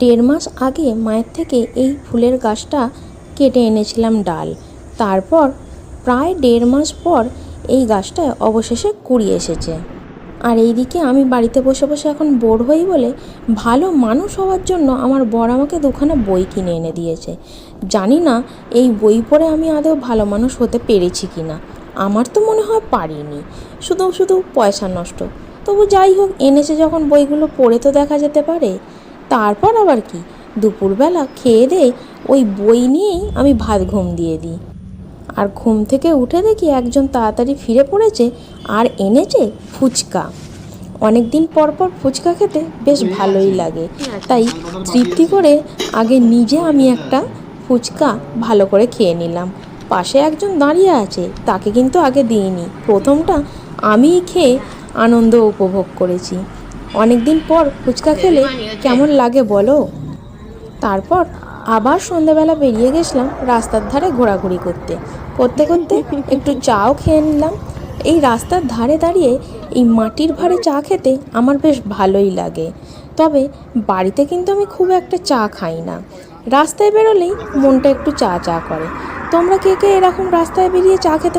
দেড় মাস আগে মায়ের থেকে এই ফুলের গাছটা কেটে এনেছিলাম ডাল। তারপর প্রায় দেড় মাস পর এই গাছটায় অবশেষে কুড়ি এসেছে। আর এইদিকে আমি বাড়িতে বসে বসে এখন বোর হই বলে ভালো মানুষ হওয়ার জন্য আমার বর আমাকে দুখানা বই কিনে এনে দিয়েছে। জানি না এই বই পড়ে আমি আদৌ ভালো মানুষ হতে পেরেছি কি না। আমার তো মনে হয় পারিনি, শুধু শুধু পয়সা নষ্ট। তবু যাই হোক, এনেছে যখন বইগুলো পড়ে তো দেখা যেতে পারে। তারপর আবার কি, দুপুরবেলা খেয়ে দিয়ে ওই বই নিয়েই আমি ভাত ঘুম দিয়ে দিই। আর ঘুম থেকে উঠে দেখি একজন তাড়াতাড়ি ফিরে পড়েছে আর এনেছে ফুচকা। অনেক দিন পর পর ফুচকা খেতে বেশ ভালোই লাগে, তাই তৃপ্তি করে আগে নিজে আমি একটা ফুচকা ভালো করে খেয়ে নিলাম। পাশে একজন দাঁড়িয়ে আছে, তাকে কিন্তু আগে দিইনি, প্রথমটা আমিই খেয়ে আনন্দ উপভোগ করেছি। অনেক দিন পর ফুচকা খেলে কেমন লাগে বলো। তারপর আবার সন্ধ্যাবেলা বেরিয়ে গেছিলাম রাস্তার ধারে ঘোরাঘুরি করতে করতে করতে একটু চাও খেয়ে নিলাম। এই রাস্তার ধারে দাঁড়িয়ে এই মাটির ভাঁড়ে চা খেতে আমার বেশ ভালোই লাগে। তবে বাড়িতে কিন্তু আমি খুব একটা চা খাই না, রাস্তায় বেরোলেই মনটা একটু চা চা করে। তোমরা কে কে এরকম রাস্তায় বেরিয়ে চা খেতে